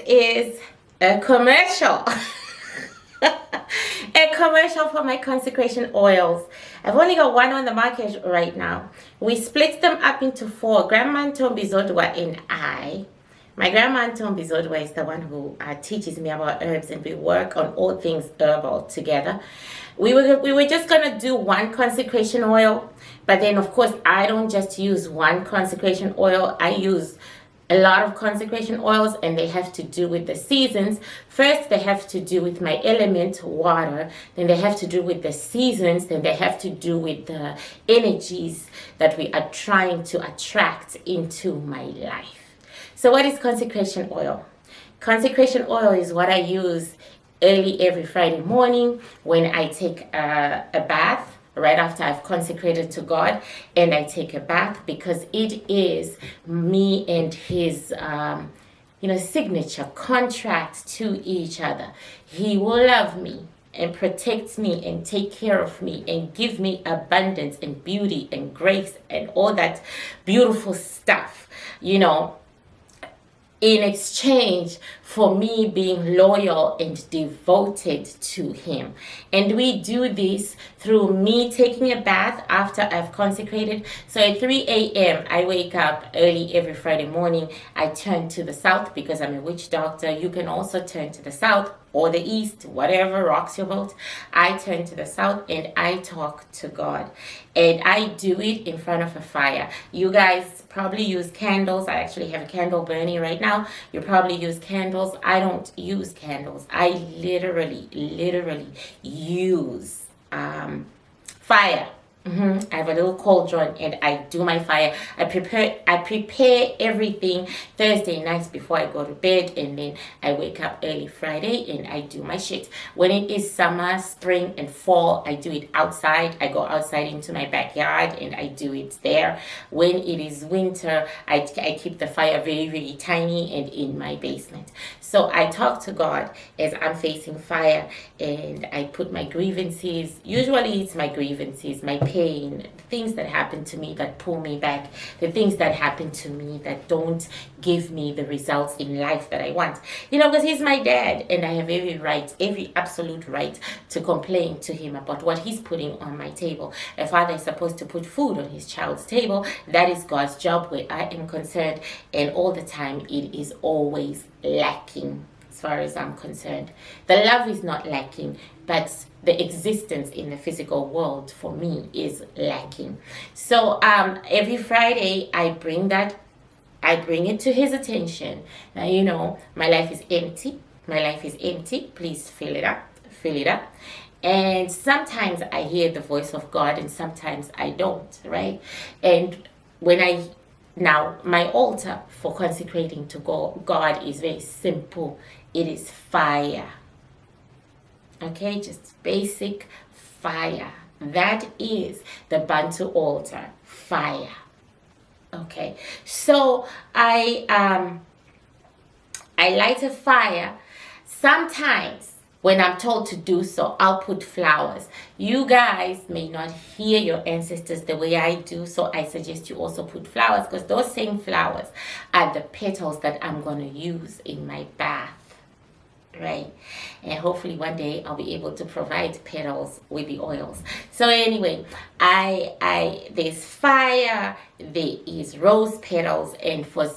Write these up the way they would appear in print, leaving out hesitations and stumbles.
is a commercial. A commercial for my consecration oils. I've only got one on the market right now. We split them up into 4. Grandma Ntombizodwa and I. My grandma Ntombizodwa is the one who teaches me about herbs, and we work on all things herbal together. We were just gonna do one consecration oil, but then of course I don't just use one consecration oil. I use a lot of consecration oils, and they have to do with the seasons. First, they have to do with my element, water. Then they have to do with the seasons. Then they have to do with the energies that we are trying to attract into my life. So what is consecration oil? Consecration oil is what I use early every Friday morning when I take a bath. Right after I've consecrated to God, and I take a bath, because it is me and his signature contract to each other. He will love me and protect me and take care of me and give me abundance and beauty and grace and all that beautiful stuff, in exchange for me being loyal and devoted to him. And we do this through me taking a bath after I've consecrated. So at 3 a.m. I wake up early every Friday morning. I turn to the south because I'm a witch doctor. You can also turn to the south or the east, whatever rocks your boat. I turn to the south and I talk to God. And I do it in front of a fire. You guys probably use candles. I actually have a candle burning right now. You probably use candles. I don't use candles. I literally use fire. I have a little cauldron and I do my fire. I prepare everything Thursday nights before I go to bed, and then I wake up early Friday and I do my shit. When it is summer, spring, and fall, I do it outside. I go outside into my backyard and I do it there. When it is winter, I keep the fire very tiny and in my basement. So I talk to God as I'm facing fire, and I put my grievances. Usually it's my grievances, my pain, things that happen to me that pull me back, the things that happen to me that don't give me the results in life that I want. Because he's my dad, and I have every absolute right to complain to him about what he's putting on my table. A father is supposed to put food on his child's table. That is God's job where I am concerned, and all the time it is always lacking as far as I'm concerned. The love is not lacking, but the existence in the physical world for me is lacking. So every Friday I bring it to his attention. Now, my life is empty. My life is empty. Please fill it up. And sometimes I hear the voice of God and sometimes I don't, right? And now my altar for consecrating to God is very simple. It is fire. Okay, just basic fire. That is the Bantu altar, fire. Okay, so I light a fire. Sometimes when I'm told to do so, I'll put flowers. You guys may not hear your ancestors the way I do, so I suggest you also put flowers, because those same flowers are the petals that I'm going to use in my bath. Right, and hopefully one day I'll be able to provide petals with the oils. So anyway, there's fire, there is rose petals, and for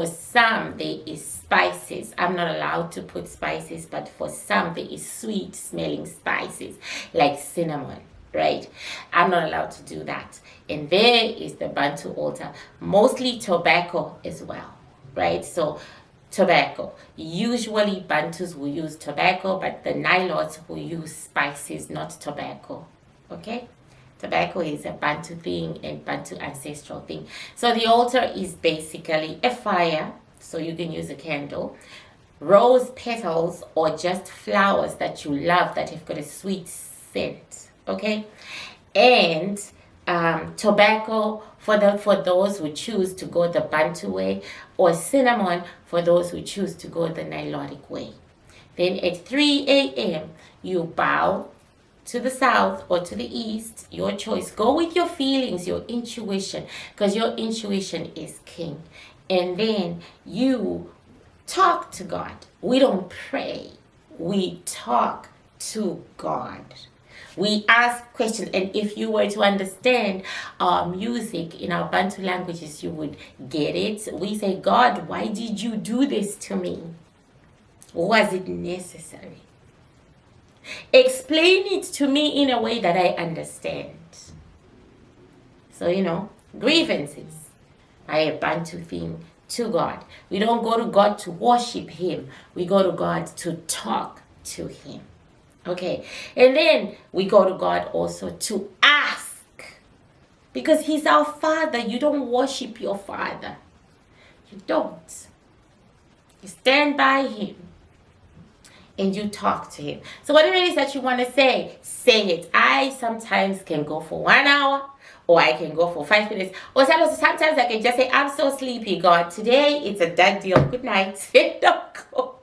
some there is spices. I'm not allowed to put spices, but for some there is sweet smelling spices like cinnamon. Right, I'm not allowed to do that. And there is the Bantu altar, mostly tobacco as well. Right, so tobacco. Usually Bantus will use tobacco, but the Nilots will use spices, not tobacco. Okay? Tobacco is a Bantu thing and Bantu ancestral thing. So the altar is basically a fire, so you can use a candle, rose petals or just flowers that you love that have got a sweet scent. Okay? And tobacco for those who choose to go the Bantu way, or cinnamon for those who choose to go the Nilotic way. Then at 3 a.m. you bow to the south or to the east, your choice. Go with your feelings, your intuition, because your intuition is king. And then you talk to God. We don't pray. We talk to God. We ask questions, and if you were to understand our music in our Bantu languages, you would get it. We say, God, why did you do this to me? Was it necessary? Explain it to me in a way that I understand. So, grievances are a Bantu thing to God. We don't go to God to worship Him. We go to God to talk to Him. Okay, and then we go to God also to ask, because He's our Father. You don't worship your Father. You don't. You stand by Him and you talk to Him. So whatever it is that you want to say it. I sometimes can go for 1 hour, or I can go for 5 minutes, or sometimes I can just say, I'm so sleepy, God. Today it's a done deal. Good night. Don't go.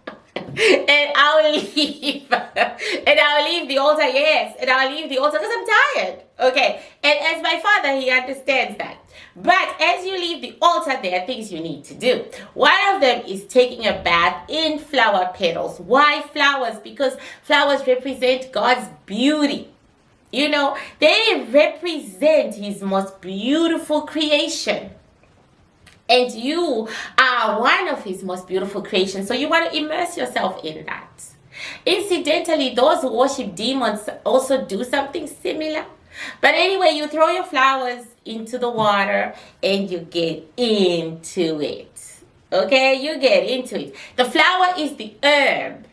And I'll leave. And I'll leave the altar, yes. And I'll leave the altar because I'm tired. Okay. And as my Father, He understands that. But as you leave the altar, there are things you need to do. One of them is taking a bath in flower petals. Why flowers? Because flowers represent God's beauty. They represent His most beautiful creation. And you are one of His most beautiful creations. So you want to immerse yourself in that. Incidentally, those who worship demons also do something similar. But anyway, you throw your flowers into the water and you get into it. Okay, you get into it. The flower is the herb.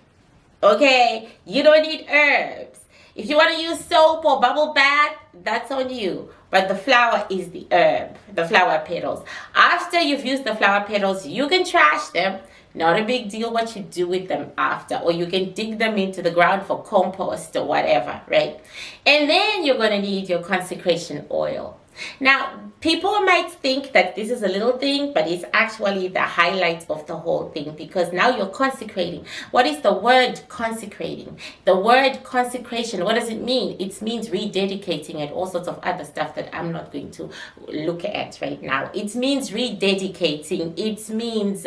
Okay, you don't need herbs. If you want to use soap or bubble bath, that's on you. But the flower is the herb, the flower petals. After you've used the flower petals, you can trash them. Not a big deal what you do with them after. Or you can dig them into the ground for compost or whatever, right? And then you're going to need your consecration oil. Now, people might think that this is a little thing, but it's actually the highlight of the whole thing, because now you're consecrating. What is the word consecrating? The word consecration, what does it mean? It means rededicating and all sorts of other stuff that I'm not going to look at right now. It means rededicating. It means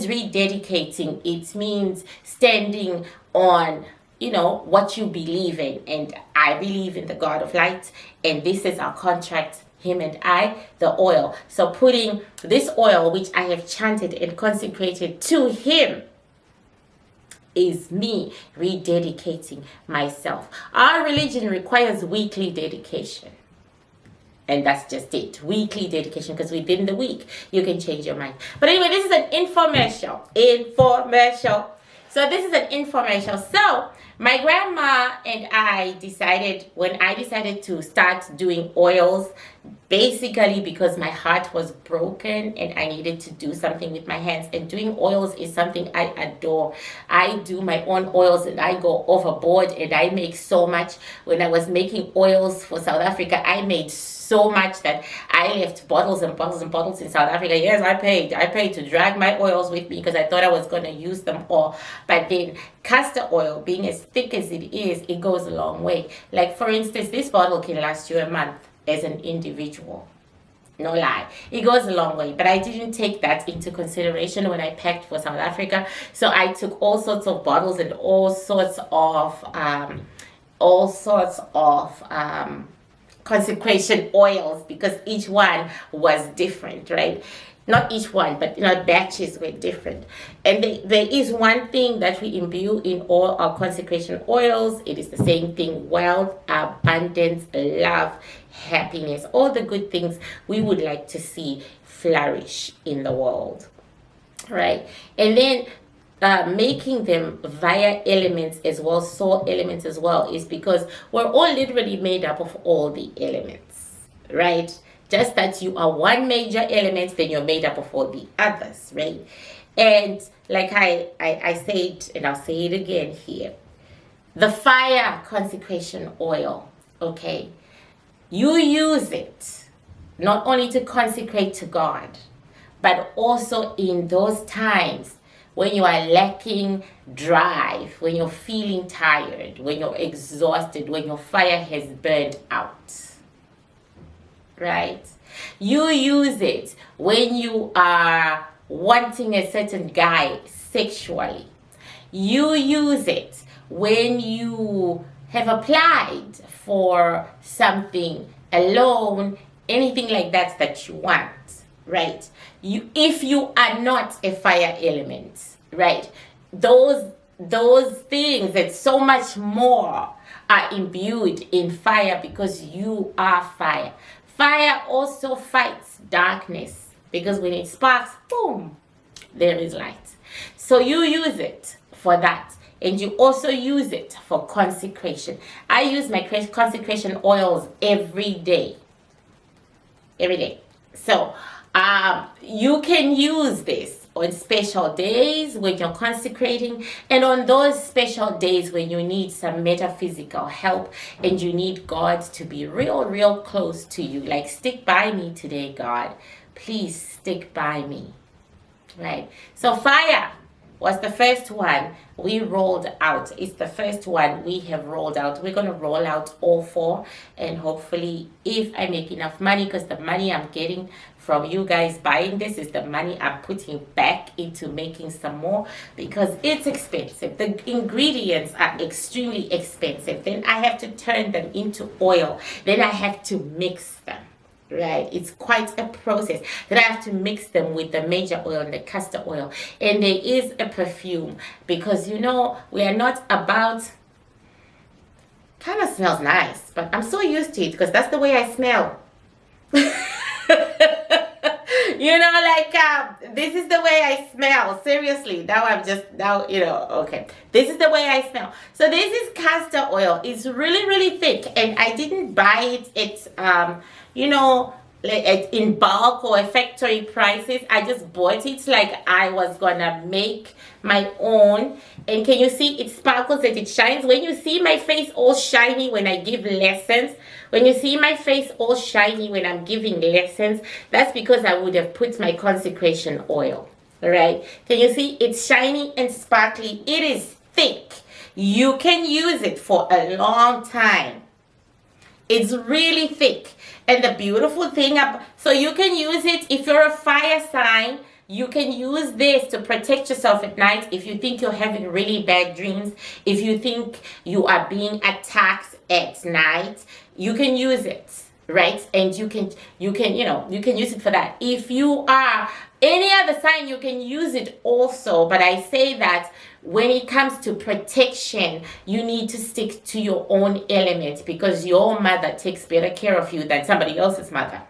rededicating. It means standing on what you believe in. And I believe in the God of light, and this is our contract, Him and I, the oil. So putting this oil, which I have chanted and consecrated to Him, is me rededicating myself. Our religion requires weekly dedication. And that's just it. Weekly dedication, because within the week, you can change your mind. But anyway, this is an infomercial. So this is an infomercial. So my grandma and I decided, when I decided to start doing oils, basically because my heart was broken and I needed to do something with my hands. And doing oils is something I adore. I do my own oils and I go overboard and I make so much. When I was making oils for South Africa, I made so much that I left bottles and bottles and bottles in South Africa. Yes, I paid to drag my oils with me because I thought I was going to use them all. But then castor oil, being as thick as it is, it goes a long way. Like, for instance, this bottle can last you a month as an individual. No lie. It goes a long way. But I didn't take that into consideration when I packed for South Africa. So I took all sorts of bottles and all sorts of consecration oils, because each one was different, right? Not each one, but batches were different. And there is one thing that we imbue in all our consecration oils. It is the same thing: wealth, abundance, love, happiness, all the good things we would like to see flourish in the world, right? And then making them via elements as well, soul elements as well, is because we're all literally made up of all the elements, right? Just that you are one major element, then you're made up of all the others, right? And like I said, and I'll say it again here, the fire consecration oil, okay? You use it not only to consecrate to God, but also in those times when you are lacking drive, when you're feeling tired, when you're exhausted, when your fire has burned out, right? You use it when you are wanting a certain guy sexually. You use it when you have applied for something, a loan, anything like that you want, right? If you are not a fire element, right? Those things and so much more are imbued in fire because you are fire. Fire also fights darkness because when it sparks, boom, there is light. So you use it for that. And you also use it for consecration. I use my consecration oils every day. Every day. So you can use this on special days when you're consecrating, and on those special days when you need some metaphysical help and you need God to be real close to you. Like, stick by me today, God. Please stick by me. Right? So fire was the first one we rolled out. It's the first one we have rolled out. We're going to roll out all 4, and hopefully if I make enough money, because the money I'm getting from you guys buying this is the money I'm putting back into making some more, because it's expensive. The ingredients are extremely expensive. Then I have to turn them into oil. Then I have to mix them. Right, it's quite a process. Then I have to mix them with the major oil and the castor oil, and there is a perfume, because we are not about, kind of smells nice, but I'm so used to it because that's the way I smell. This is the way I smell. Seriously, okay. This is the way I smell. So this is castor oil. It's really thick, and I didn't buy it. It's in bulk or at factory prices. I just bought it like I was gonna make my own. And can you see it sparkles and it shines? When you see my face all shiny when I give lessons, when you see my face all shiny when I'm giving lessons, that's because I would have put my consecration oil. All right, can you see it's shiny and sparkly? It is thick. You can use it for a long time. It's really thick. And the beautiful thing so you can use it if you're a fire sign. You can use this to protect yourself at night if you think you're having really bad dreams, if you think you are being attacked at night. You can use it, right? And you can use it for that. If you are any other sign, you can use it also. But I say that when it comes to protection, you need to stick to your own element, because your mother takes better care of you than somebody else's mother.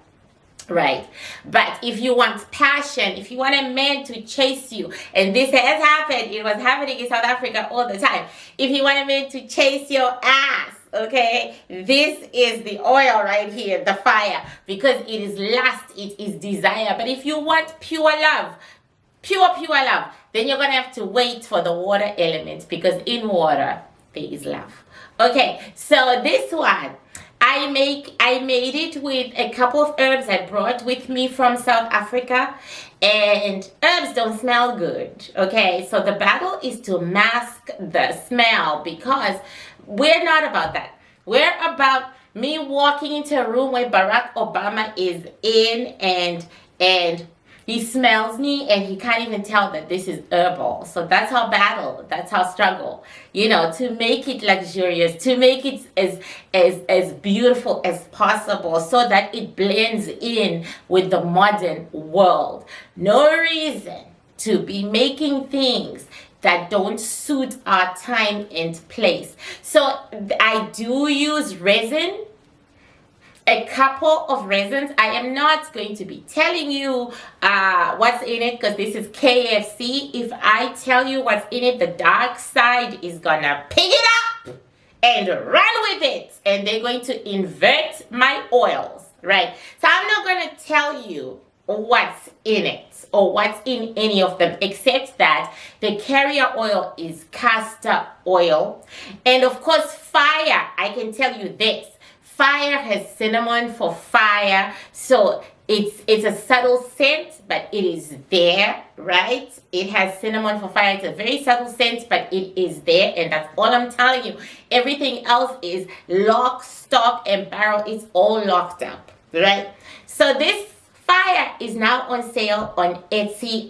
Right? But if you want passion, if you want a man to chase you, and this has happened, it was happening in South Africa all the time. If you want a man to chase your ass, okay, this is the oil right here, the fire, because it is lust, it is desire. But if you want pure love, pure love, then you're gonna have to wait for the water element, because in water there is love. Okay, so this one I made it with a couple of herbs I brought with me from South Africa, and herbs don't smell good. Okay, so the battle is to mask the smell, because we're not about that. We're about me walking into a room where Barack Obama is in, and he smells me and he can't even tell that this is herbal. So that's our battle. That's our struggle. To make it luxurious, to make it as beautiful as possible, so that it blends in with the modern world. No reason to be making things that don't suit our time and place. So I do use resin, a couple of resins. I am not going to be telling you what's in it, because this is KFC. If I tell you what's in it, the dark side is gonna pick it up and run with it, and they're going to invert my oils, right? So I'm not gonna tell you what's in it or what's in any of them, except that the carrier oil is castor oil. And of course, fire, I can tell you this. Fire has cinnamon for fire, so it's a subtle scent, but it is there, right? It has cinnamon for fire. It's a very subtle scent, but it is there, and that's all I'm telling you. Everything else is lock, stock, and barrel. It's all locked up, right? So this Fire is now on sale on Etsy.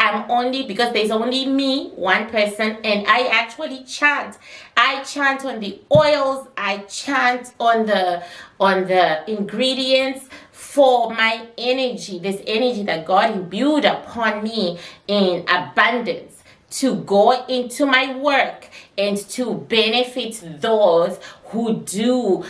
Because there's only me, one person, and I actually chant. I chant on the oils, I chant on the ingredients for my energy, this energy that God imbued upon me in abundance, to go into my work and to benefit those who do,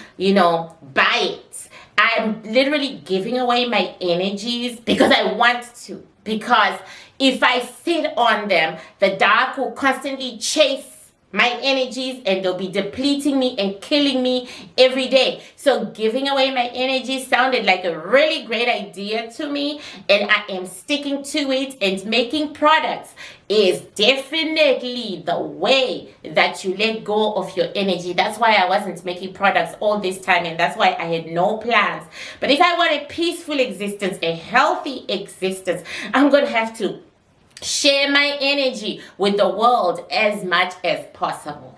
buy it. I'm literally giving away my energies because I want to. Because if I sit on them, the dark will constantly chase my energies and they'll be depleting me and killing me every day. So giving away my energy sounded like a really great idea to me, and I am sticking to it. And making products is definitely the way that you let go of your energy. That's why I wasn't making products all this time, and that's why I had no plans. But if I want a peaceful existence, a healthy existence, I'm going to have to share my energy with the world as much as possible,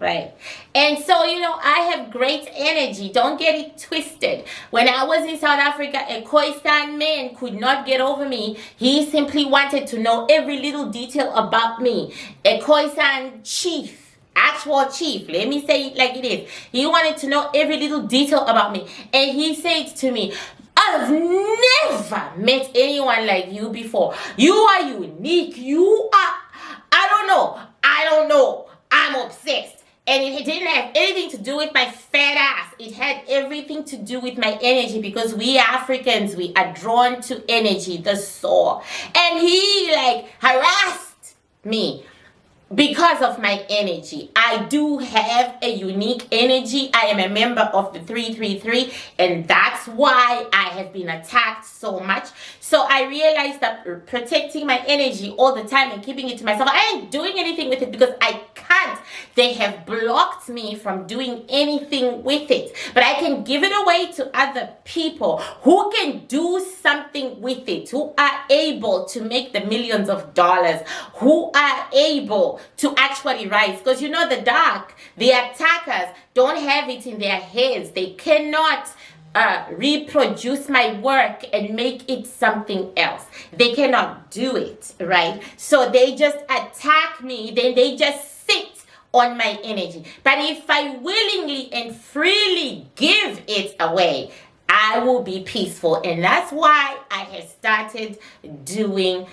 right? And so, I have great energy. Don't get it twisted. When I was in South Africa, a Khoisan man could not get over me. He simply wanted to know every little detail about me. A Khoisan chief, actual chief, let me say it like it is. He wanted to know every little detail about me. And he said to me, I've never met anyone like you before. You are unique. I don't know. I'm obsessed. And it didn't have anything to do with my fat ass. It had everything to do with my energy, because we Africans, we are drawn to energy, the soul. And he harassed me because of my energy. I do have a unique energy. I am a member of the 333, and that's why I have been attacked so much. So I realized that protecting my energy all the time and keeping it to myself, I ain't doing anything with it because I can't. They have blocked me from doing anything with it. But I can give it away to other people who can do something with it, who are able to make the millions of dollars, who are able to actually rise. Because the dark, the attackers don't have it in their heads. They cannot reproduce my work and make it something else. They cannot do it, right? So they just attack me, then they just sit on my energy. But if I willingly and freely give it away, I will be peaceful. And that's why I have started doing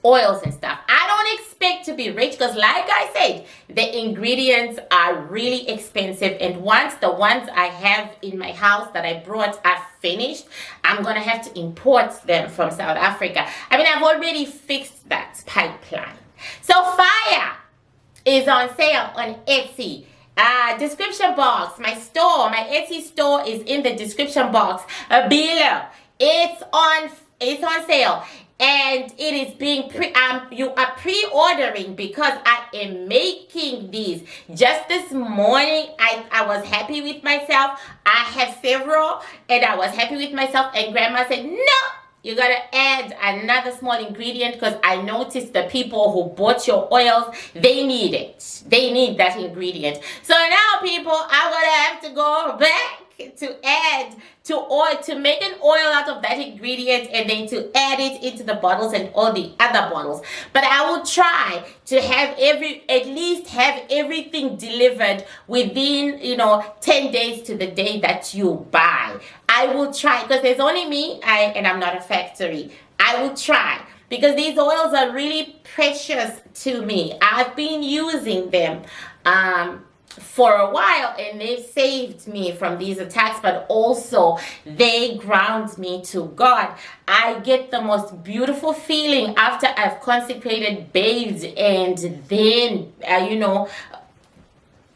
oils and stuff. I don't expect to be rich, because like I said, the ingredients are really expensive, and once the ones I have in my house that I brought are finished, I'm gonna have to import them from South Africa. I've already fixed that pipeline. So fire is on sale on Etsy. Description box, my Etsy store is in the description box below. It's on sale. And it is being you are pre-ordering, because I am making these. Just this morning, I was happy with myself. I have several, and I was happy with myself. And Grandma said, no, you gotta add another small ingredient, because I noticed the people who bought your oils, they need it. They need that ingredient. So now, people, I'm gonna have to go back to add to oil, to make an oil out of that ingredient, and then to add it into the bottles and all the other bottles. But I will try to have at least have everything delivered within 10 days to the day that you buy. I will try, because there's only me, and I'm not a factory. I will try, because these oils are really precious to me. I've been using them for a while, and they've saved me from these attacks, but also they ground me to God. I get the most beautiful feeling after I've consecrated, bathed, and then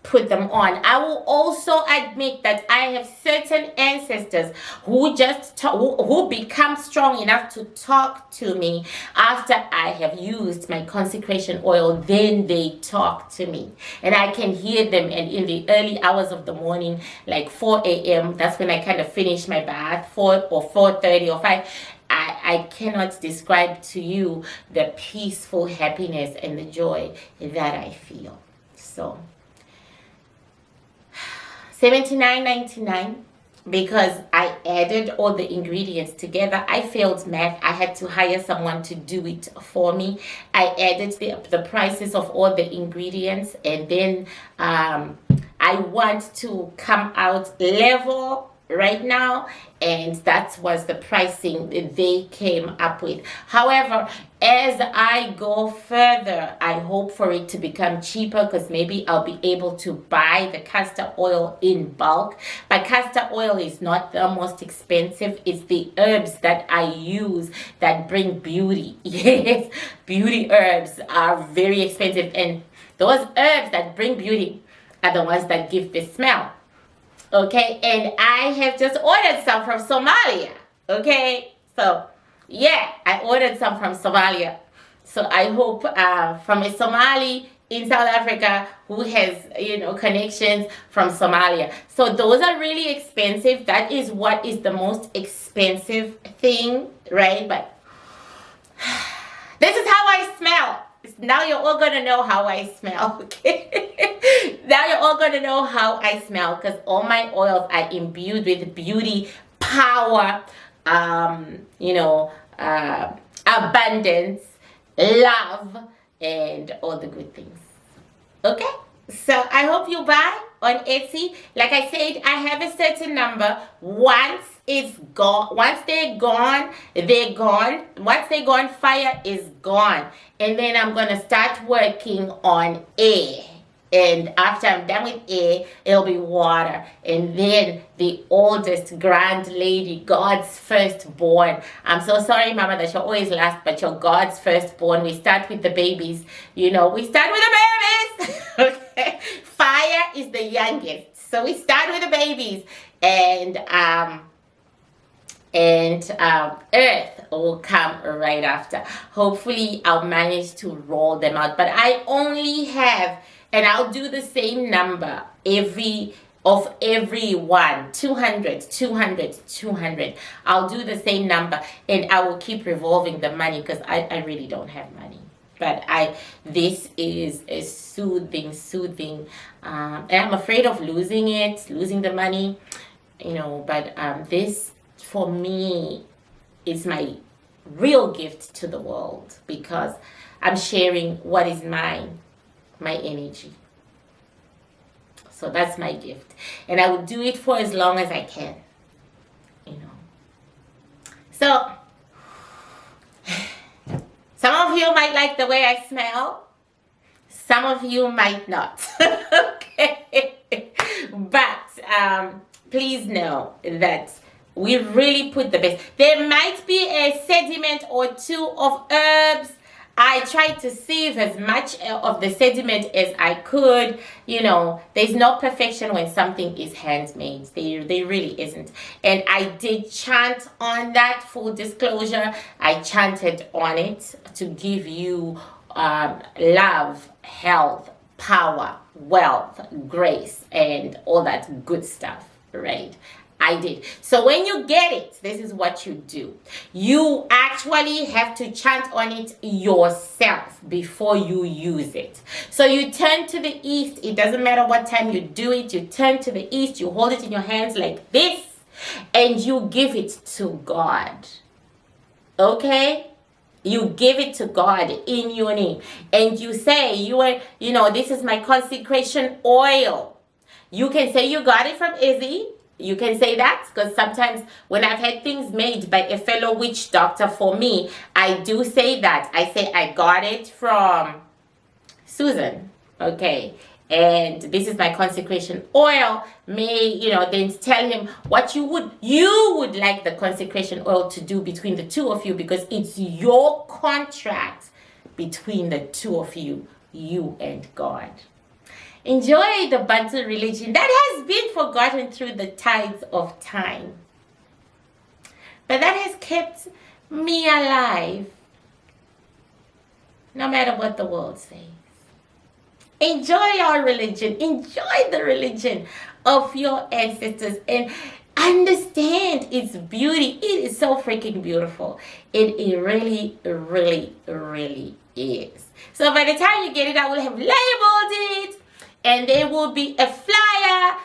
put them on. I will also admit that I have certain ancestors who who become strong enough to talk to me after I have used my consecration oil. Then they talk to me, and I can hear them. And in the early hours of the morning, like 4 a.m., that's when I kind of finish my bath, 4 or 4:30 or 5. I cannot describe to you the peaceful happiness and the joy that I feel. So $79.99 because I added all the ingredients together. I failed math. I had to hire someone to do it for me. I added the prices of all the ingredients, and then I want to come out level right now, and that was the pricing they came up with. However, as I go further, I hope for it to become cheaper, because maybe I'll be able to buy the castor oil in bulk. But castor oil is not the most expensive. It's the herbs that I use that bring beauty. Yes, beauty herbs are very expensive, and those herbs that bring beauty are the ones that give the smell. Okay, and I have just ordered some from Somalia. Okay, so yeah, I ordered some from Somalia. So I hope from a Somali in South Africa who has, connections from Somalia. So those are really expensive. That is what is the most expensive thing, right? But this is how I smell. Now you're all gonna know how I smell, okay? Now you're all gonna know how I smell, because all my oils are imbued with beauty, power, abundance, love, and all the good things. Okay? So I hope you buy on Etsy. Like I said, I have a certain number. Once it's gone, once they're gone, they're gone. Once they're gone, fire is gone. And then I'm going to start working on air. And after I'm done with air, it'll be water. And then the oldest grand lady, God's firstborn. I'm so sorry, Mama, that you're always last, but you're God's firstborn. We start with the babies. We start with the babies. Okay. Fire is the youngest. So we start with the babies. And earth will come right after. Hopefully I'll manage to roll them out. But I only have, and I'll do the same number every one, 200, 200, 200. I'll do the same number, and I will keep revolving the money, because I really don't have money. But this is a soothing, and I'm afraid of losing the money, but this, for me, is my real gift to the world, because I'm sharing what is mine, my energy. So that's my gift, and I will do it for as long as I can. So some of you might like the way I smell, some of you might not. Okay, but please know that we really put the best. There might be a sediment or two of herbs. I tried to save as much of the sediment as I could. There's no perfection when something is handmade. There really isn't. And I did chant on that, full disclosure. I chanted on it to give you love, health, power, wealth, grace, and all that good stuff, right? I did. So when you get it, this is what you do. You actually have to chant on it yourself before you use it. So you turn to the east. It doesn't matter what time you do it. You turn to the east. You hold it in your hands like this, and you give it to God. Okay? You give it to God in your name. And you say, this is my consecration oil. You can say you got it from Izzy. You can say that, because sometimes when I've had things made by a fellow witch doctor for me, I do say that. I say I got it from Susan. Okay. And this is my consecration oil. Then tell him what you would like the consecration oil to do between the two of you, because it's your contract between the two of you, you and God. Enjoy the Bantu religion that has been forgotten through the tides of time, but that has kept me alive, no matter what the world says. Enjoy our religion. Enjoy the religion of your ancestors, and understand its beauty. It is so freaking beautiful. It really, really, really is. So by the time you get it, I will have labeled it. And there will be a flyer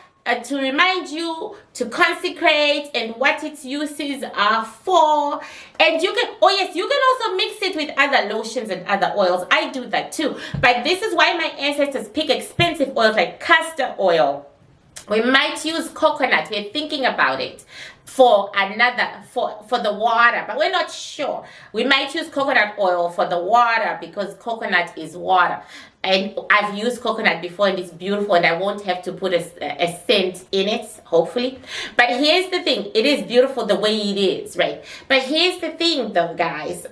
to remind you to consecrate and what its uses are for. And you can, oh yes, you can also mix it with other lotions and other oils. I do that too. But this is why my ancestors pick expensive oils like castor oil. We might use coconut. We're thinking about it for the water, but we're not sure. We might use coconut oil for the water because coconut is water. And I've used coconut before and it's beautiful, and I won't have to put a scent in it, hopefully. But here's the thing. It is beautiful the way it is, right? But here's the thing though, guys.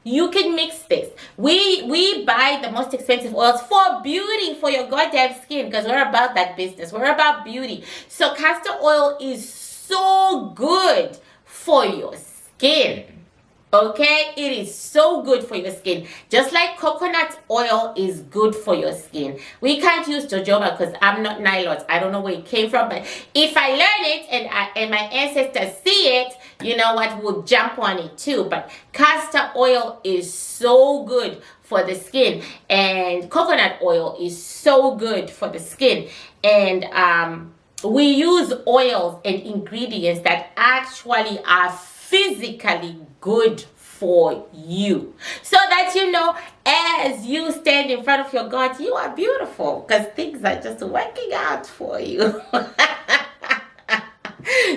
You can mix this. We buy the most expensive oils for beauty, for your goddamn skin, because we're about that business. We're about beauty. So castor oil is so good for your skin. Okay, it is so good for your skin. Just like coconut oil is good for your skin. We can't use jojoba because I'm not nylons. I don't know where it came from, but if I learn it and my ancestors see it, you know what, we'll jump on it too. But castor oil is so good for the skin, and coconut oil is so good for the skin. And we use oils and ingredients that actually are physically good for you, so that you know, as you stand in front of your God, you are beautiful because things are just working out for you.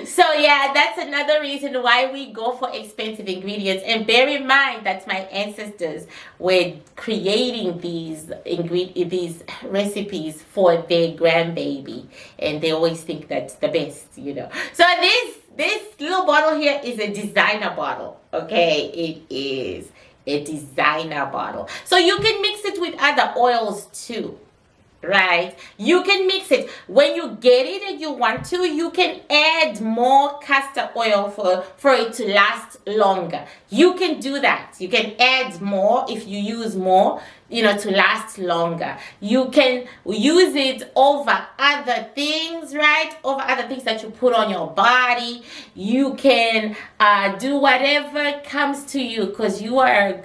So yeah, that's another reason why we go for expensive ingredients. And bear in mind that my ancestors were creating these recipes for their grandbaby, and they always think that's the best, you know. So this little bottle here is a designer bottle. Okay, it is a designer bottle. So you can mix it with other oils too. Right, you can mix it. When you get it and you want to, you can add more castor oil for it to last longer. You can do that. You can add more if you use more, you know, to last longer. You can use it over other things, right? Over other things that you put on your body. You can do whatever comes to you, because you are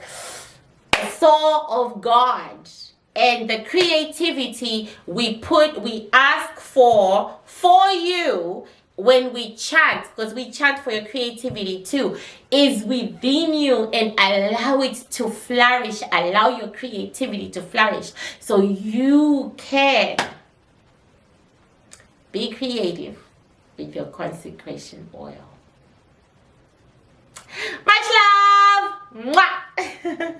a soul of God. And the creativity we ask for you when we chant, because we chant for your creativity too, is within you, and allow it to flourish. Allow your creativity to flourish so you can be creative with your consecration oil. Much love. Mwah.